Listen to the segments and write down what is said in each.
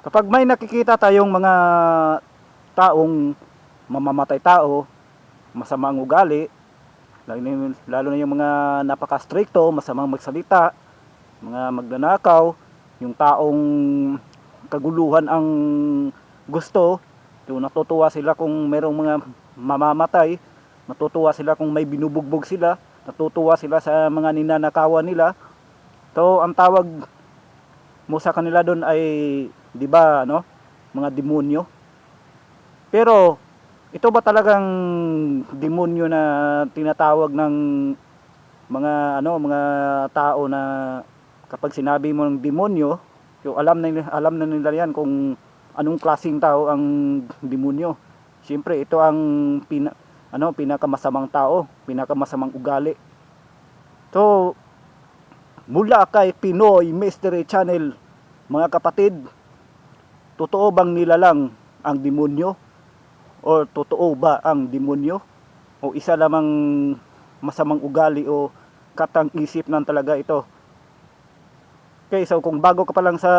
Kapag may nakikita tayong mga taong mamamatay tao, masamang ugali, lalo na yung mga napaka-stricto, masamang magsalita, mga magnanakaw, yung taong kaguluhan ang gusto, yung natutuwa sila kung merong mga mamamatay, natutuwa sila kung may binubugbog sila, natutuwa sila sa mga ninanakawan nila. So ang tawag mo sa kanila doon ay, di ba, ano, mga demonyo. Pero ito ba talagang demonyo na tinatawag ng mga tao na kapag sinabi mo ng demonyo, yung alam na nila yan kung anong klaseng tao ang demonyo. Siyempre ito ang pinakamasamang tao, pinakamasamang ugali. So mula kay Pinoy Mystery Channel, mga kapatid, totoo bang nilalang ang demonyo? O totoo ba ang demonyo? O isa lamang masamang ugali o katang-isip lang talaga ito? Okay, so kung bago ka pa lang sa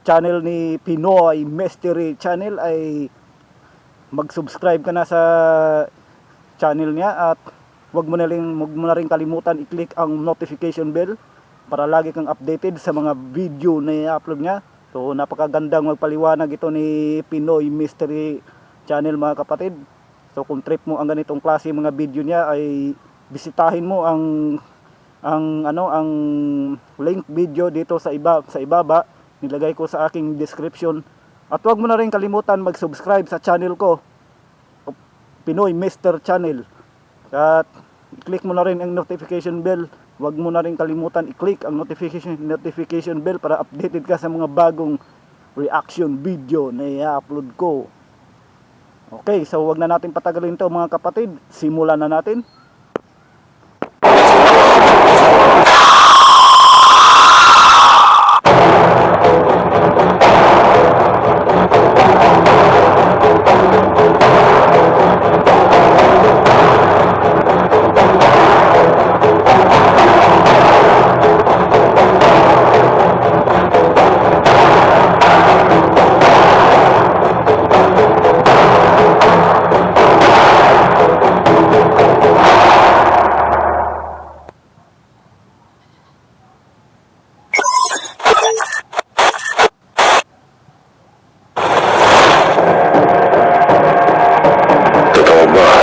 channel ni Pinoy Mystery Channel, ay mag-subscribe ka na sa channel niya at wag mo na rin kalimutan i-click ang notification bell para lagi kang updated sa mga video na i-upload niya. So napakagandang magpaliwanag ito ni Pinoy Mystery Channel, mga kapatid. So kung trip mo ang ganitong klase mga video niya, ay bisitahin mo ang link video dito sa ibaba. Nilagay ko sa aking description. At huwag mo na rin kalimutan mag-subscribe sa channel ko, Pinoy Mystery Channel. At click mo na rin ang notification bell. Huwag mo na rin kalimutan i-click ang notification bell para updated ka sa mga bagong reaction video na i-upload ko. Okay, so huwag na natin patagalin to, mga kapatid. Simulan na natin.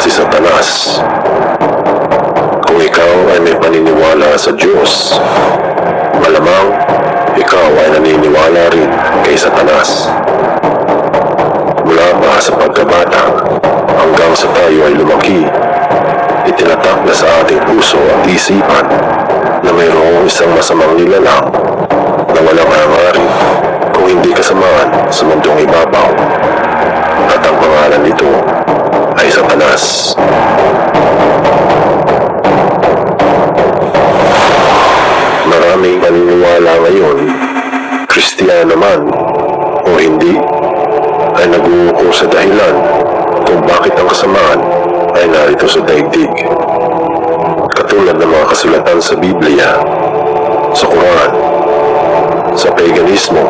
Si Satanas. Kung ikaw ay may paniniwala sa Diyos, malamang ikaw ay naniniwala rin kay Satanas. Mula pa sa pagkabata hanggang sa tayo ay lumaki, itinatak na sa ating puso at isipan na mayroong isang masamang nilalang na walang hangarin kung hindi kasamaan sa mundong ibabaw, at ang pangalan nito ay Satanas. Maraming paniniwala ngayon, Kristiyano man o hindi, ay nag-uukol sa dahilan kung bakit ang kasamaan ay narito sa daigdig. Katulad ng mga kasulatan sa Biblia, sa Quran, sa paganismo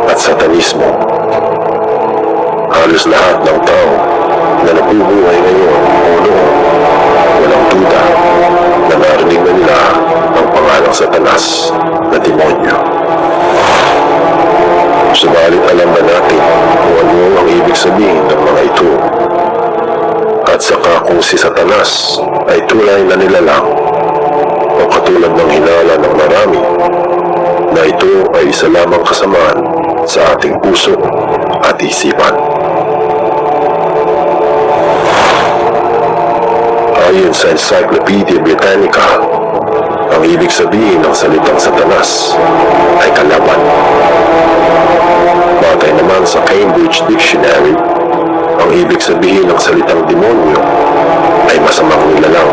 at satanismo. Halos lahat ng tao na nabubuhay ngayon o noon, walang duda na narinig na nila ang pangalang Satanas na demonyo. Subalit alam ba natin kung ano ang ibig sabihin ng mga ito? At saka kung si Satanas ay tunay na nilalang o katulad ng hinala ng marami na ito ay isa lamang kasamaan sa ating puso at isipan. Ayon sa Encyclopedia Britannica, ang ibig sabihin ng salitang Satanas ay kalaban. Batay naman sa Cambridge Dictionary, ang ibig sabihin ng salitang demonyo ay masamang nilalang.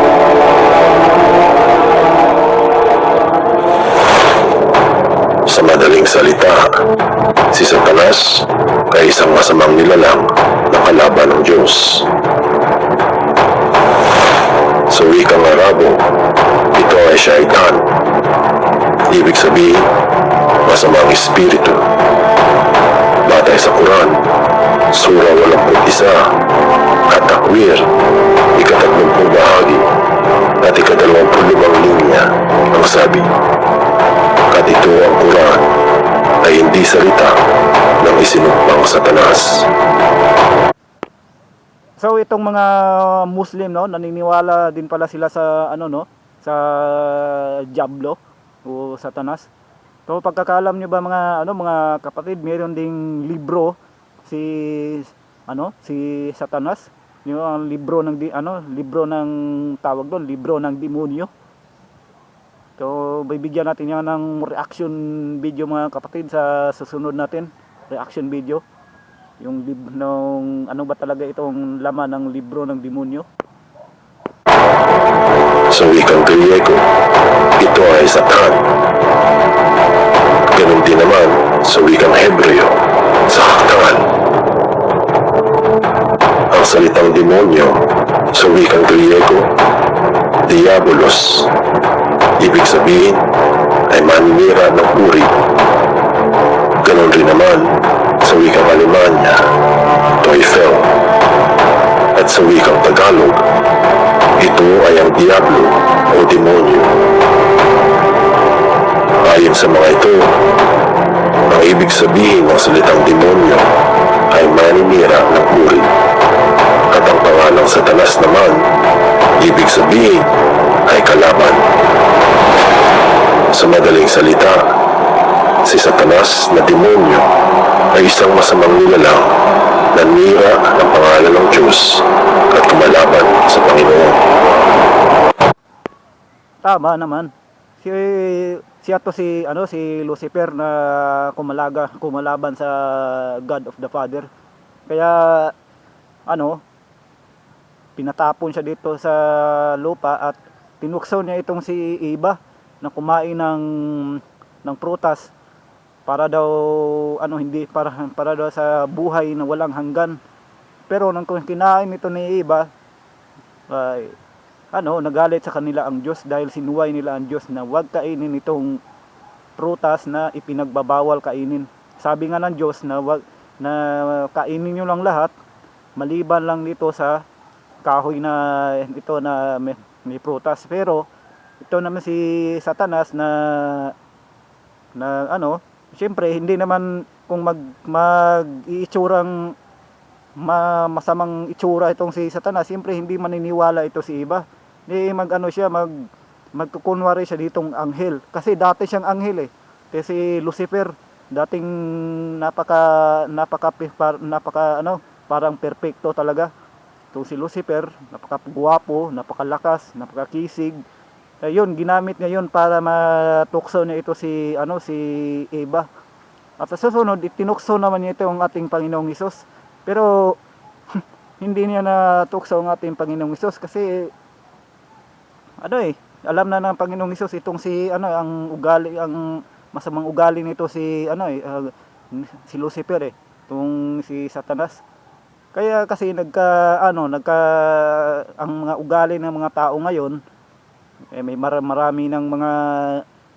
Sa madaling salita, si Satanas ay isang masamang nilalang na kalaban ng Diyos. Sa wikang Arabo, ito ay Shaitan. Ibig sabihin, masamang espiritu batay sa Quran, Sura 81, At-Takwir, 30 bahagi, at 25 linya, ang sabi, at ito ang Quran ay hindi salita ng isinumpang Satanas. So itong mga Muslim, no, naniniwala din pala sila sa ano, no, sa Diablo o Satanas. So pagkakaalam niyo ba mga kapatid, mayroon ding libro si Satanas, yung ang libro ng libro ng tawag doon, libro ng demonyo. So bibigyan natin yan ng reaction video mga kapatid sa susunod natin, reaction video. Yung ano ba talaga itong laman ng libro ng demonyo. Sa wikang Griego, ito ay Satan. Ganun din naman sa wikang Hebreo, Satan. Ang salitang demonyo sa wikang Griego, Diabolos. Ibig sabihin ay maninira ng uri. Ganun rin naman sa wikang Alemanya, Teufel. At sa wikang Tagalog, ito ay ang Diablo o demonyo. Ayon sa mga ito, ang ibig sabihin ng salitang demonyo ay maninira ng uri. At ang pangalang Satanas naman, ibig sabihin ay kalaban. Sa madaling salita, si Satanas na demonyo ay isang masamang nilalang na nira ng pangalan ng Diyos at kumalaban sa Panginoon. Tama naman. Si Lucifer na kumalaban sa God of the Father. Kaya pinatapon siya dito sa lupa at tinukso niya itong si Eva na kumain ng prutas para daw para daw sa buhay na walang hanggan. Pero nang kinain ito ni Eva, ay nagalit sa kanila ang Diyos dahil sinuway nila ang Diyos na huwag kainin itong prutas na ipinagbabawal kainin. Sabi nga ng Diyos na kainin niyo lang lahat maliban lang dito sa kahoy na ito na may prutas. Pero ito naman si Satanas na siyempre hindi naman kung mag-iitsurang masamang itsura itong si Satanas, siyempre hindi maniniwala ito si Eva. Magkukunwari siya ditong anghel. Kasi dati siyang anghel eh. Kasi si Lucifer, dating parang perfecto talaga. Itong si Lucifer, napakagwapo, napakalakas, napakakisig. Ayun, ginamit ngayon para matukso niya ito si Eva. At sa susunod, itinukso naman niya ito ang ating Panginoong Hesus. Pero hindi niya natukso ang ating Panginoong Hesus kasi alam na ng Panginoong Hesus itong ang masamang ugali nito si Lucifer itong si Satanas. Kaya kasi ang mga ugali ng mga tao ngayon may marami ng mga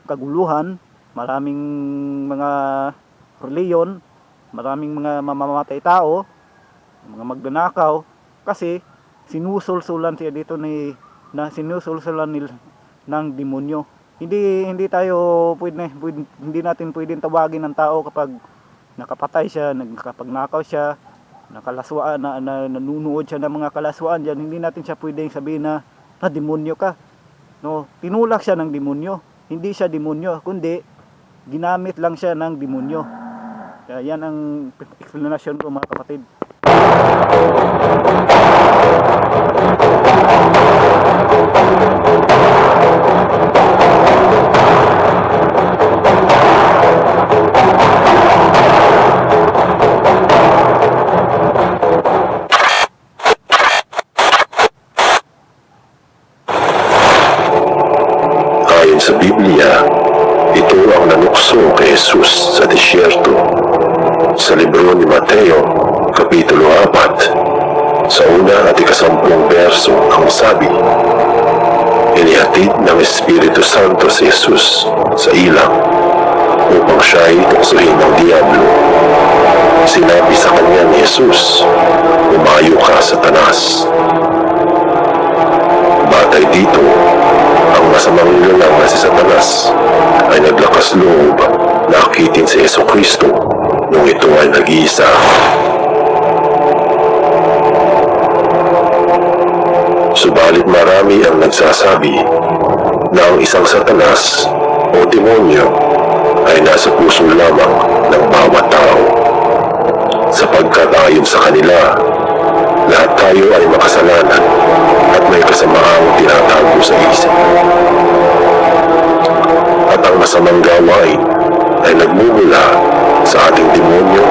kaguluhan, maraming mga reliyon, maraming mga mamamatay tao, mga magnanakaw kasi sinusulsulan siya dito ng demonyo. Hindi natin pwedeng tawagin ng tao kapag nakapatay siya, nakapagnakaw siya, nakalaswaan nanunood siya ng mga kalaswaan diyan. Hindi natin siya pwedeng sabihin na demonyo ka. No, tinulak siya ng demonyo. Hindi siya demonyo, kundi ginamit lang siya ng demonyo. Kaya yan ang explanation ko mga kapatid. Ayon sa Biblia, ito ang nanukso kay Jesus sa disyerto. Sa libro ni Mateo, Kapitulo 4, sa una at 10 verso, ang sabi, inihatid ng Espiritu Santo si Jesus sa ilang upang siya ay tuksohin ng Diablo. Sinabi sa kanya ni Jesus, "Umayo ka, Satanas." Batay dito, ang masamang nilalang na si Satanas ay naglakas loob na akitin si Jesucristo nung ito ay nag-iisa. Subalit marami ang nagsasabi na ang isang Satanas o demonyo ay nasa puso lamang ng bawat tao. Sapagkat ayon sa kanila, lahat tayo ay makasalanan at may kasamaang tinatago sa isip. At ang masamang gawain ay nagmumula sa ating demonyo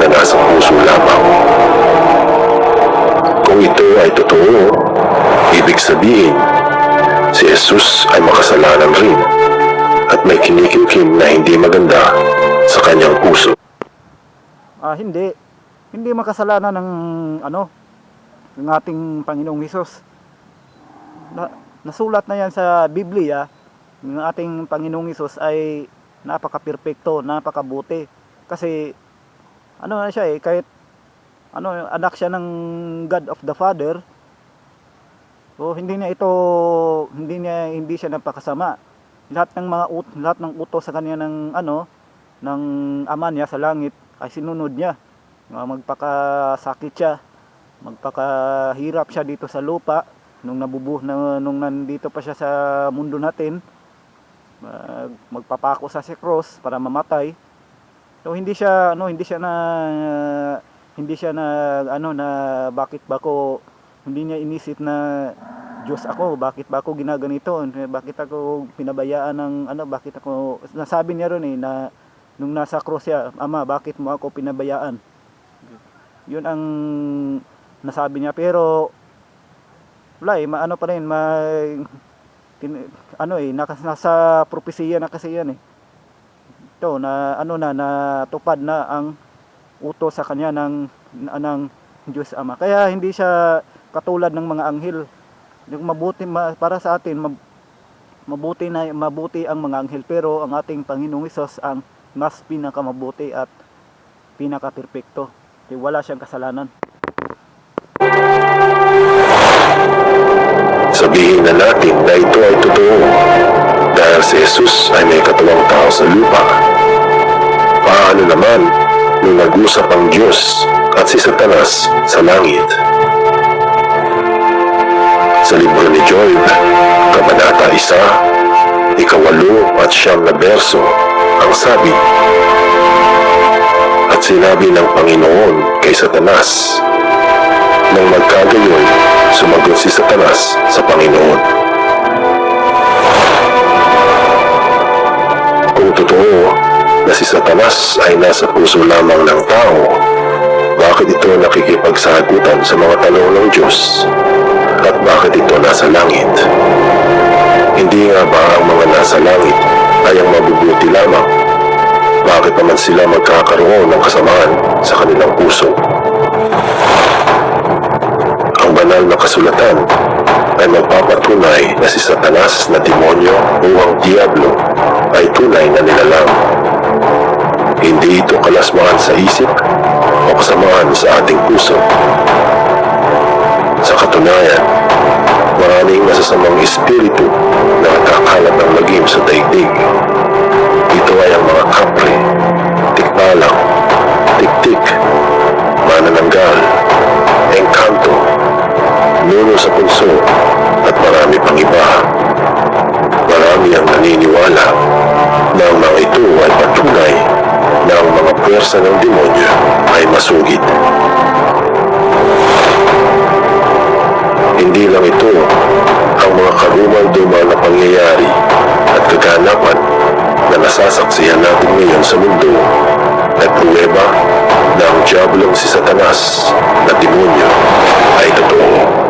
na nasa puso lamang. Kung ito ay totoo, ibig sabihin, si Jesus ay makasalanan rin at may kinikimkim na hindi maganda sa kanyang puso. Hindi makasalanan ng ng ating Panginoong Hesus. Nasulat na yan sa Biblia. Ng ating Panginoong Hesus ay napaka-perpekto, napakabuti. Kasi na siya kahit anak siya ng God of the Father. So hindi siya napakasama. Lahat ng utos sa kanya ng ama niya sa langit ay sinunod niya. Magpakasakit siya, magpakahirap siya dito sa lupa nung nandito pa siya sa mundo natin. Magpapako sa cross para mamatay. So hindi siya na bakit ba ko, hindi niya inisip na Diyos ako, bakit ba ako ginaganito, bakit ako pinabayaan bakit ako, nasabi niya ron na nung nasa cross siya, Ama, bakit mo ako pinabayaan? Yun ang nasabi niya, pero wala pa rin, nasa propesiya na kasi yan ito na natupad na ang utos sa kanya ng Diyos Ama. Kaya hindi siya katulad ng mga anghel. Yung mabuti para sa atin, mabuti ang mga anghel, pero ang ating Panginoong Hesus ang mas pinakamabuti at pinaka-perpekto. Wala siyang kasalanan. Sabihin na natin na ito ay totoo dahil si Jesus ay may katuwang tao sa lupa. Paano naman nung nag-usap ang Diyos at si Satanas sa langit? Sa libro ni Job, Kabanata 1, ika-8 at 9 na berso, ang sabi, "At sinabi ng Panginoon kay Satanas, nang magkagayon, sumagot si Satanas sa Panginoon." Kung totoo na si Satanas ay nasa puso lamang ng tao, bakit ito nakikipagsagutan sa mga tanong ng Diyos? At bakit ito nasa langit? Hindi nga ba ang mga nasa langit ay ang mabubuti lamang? Bakit naman sila magkakaroon ng kasamaan sa kanilang puso? Ang banal na kasulatan ay magpapatunay na si Satanas na demonyo o ang Diablo ay tunay na nilalang. Hindi ito kalasmaan sa isip o kasamaan sa ating puso. Sa katunayan, maraming masasamang espiritu na nagkakalat ng lagim sa daigdig. Ito ay ang mga kapre, tikbalang, tiktik, manananggal, engkanto, nuno sa punso, at marami pang iba. Marami ang naniniwala na ang mga ito ay patunay na ang mga pwersa ng demonyo ay masugid. Hindi lang ito ang mga karumal-dumal na pangyayari at kaganapan na nasasaksihan natin ngayon sa mundo at pruweba na ang Diablong si Satanas na demonyo ay totoo.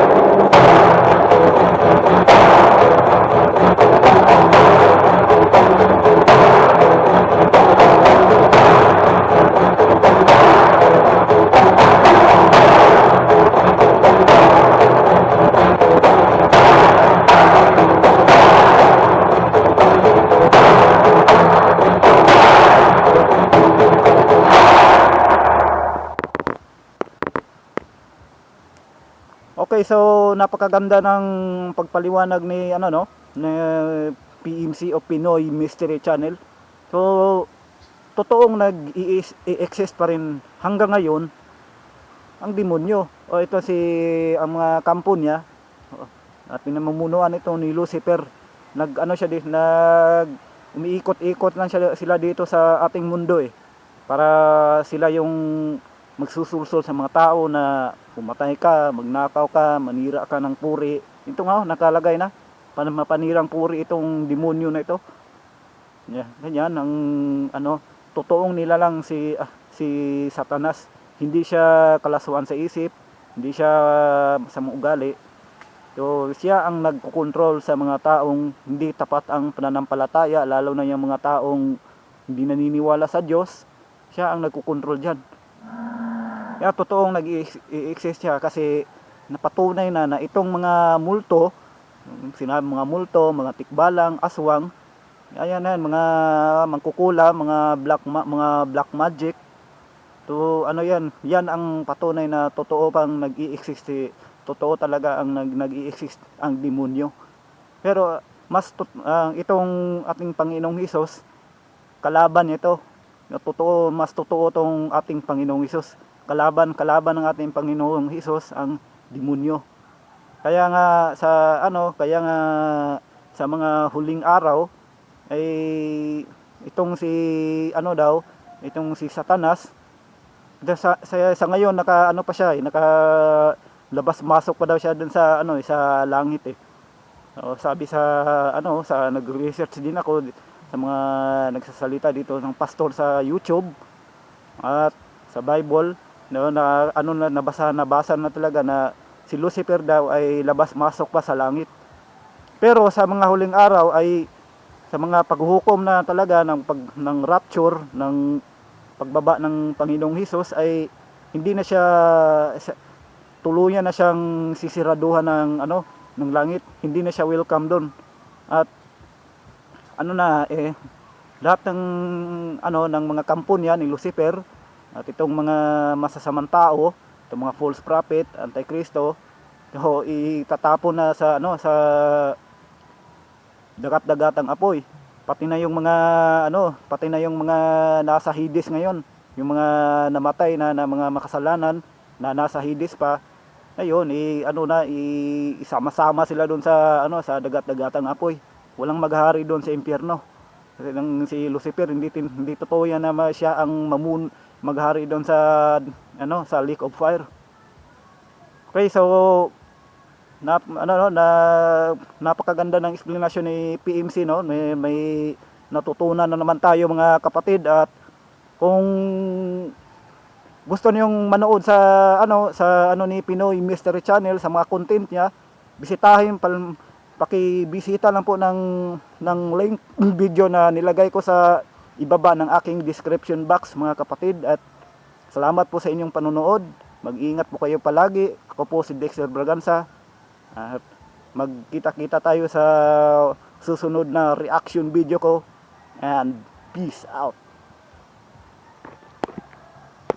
Okay, so napakaganda ng pagpaliwanag ni ano no, ni PMC o Pinoy Mystery Channel. So totoong nag-i-exist pa rin hanggang ngayon ang demonyo. O ito si ang mga kampo niya at pinamumunuan ito ni Lucifer. Nag-ano siya din, nag umiikot-ikot lang sila dito sa ating mundo para sila yung magsusulsol sa mga tao na pumatay ka, magnakaw ka, manira ka ng puri. Ito nga, nakalagay na. Mapanirang puri itong demonyo na ito. Yeah, ganyan ang ano, totoong nilalang si Satanas. Hindi siya kalasuan sa isip, hindi siya masamang ugali. So, siya ang nagkokontrol sa mga taong hindi tapat ang pananampalataya, lalo na yung mga taong hindi naniniwala sa Diyos. Siya ang nagkokontrol diyan. Kaya totoong nag-i-exist siya kasi napatunay na itong mga multo, sinabi mga multo, mga tikbalang, aswang, ayan yan, mga mangkukula, mga black magic. To ano yan, yan ang patunay na totoo pang nag-i-exist, totoo talaga ang nag-i-exist ang demonyo. Pero itong ating Panginoong Hesus, kalaban ito. Totoo, mas totoo tong ating Panginoong Hesus. Kalaban ng ating Panginoong Hesus ang demonyo. Kaya nga sa mga huling araw ay itong si si Satanas sa ngayon naka labas masok pa daw siya dun sa sa langit sabi sa nag-research din ako sa mga nagsasalita dito ng pastor sa YouTube at sa Bible nabasa na talaga na si Lucifer daw ay labas masok pa sa langit. Pero sa mga huling araw ay sa mga paghuhukom na talaga ng rapture, ng pagbaba ng Panginoong Hesus ay hindi na siya tuluyan na siyang sisiraduhan ng langit. Hindi na siya welcome doon. At lahat ng mga kampo niya ni Lucifer at itong mga masasamang tao, itong mga false prophet, antikristo, itatapon na sa dagat-dagatang apoy. Pati na yung mga nasa Hades ngayon, yung mga namatay na mga makasalanan na nasa Hades pa. Ayun, isama-sama sila doon sa dagat-dagatang apoy. Walang maghahari doon sa impyerno. Kasi si Lucifer hindi totoo yan na siya ang maghari doon sa lake of fire. Okay, so napakaganda ng explanation ni PMC no. May natutunan na naman tayo mga kapatid at kung gusto niyong manood sa ni Pinoy Mystery Channel sa mga content niya, bisitahin pakibisita lang po ng link video na nilagay ko sa ibaba ng aking description box mga kapatid at salamat po sa inyong panonood. Mag-ingat po kayo palagi. Ako po si Dexter Braganza at magkita-kita tayo sa susunod na reaction video ko and peace out.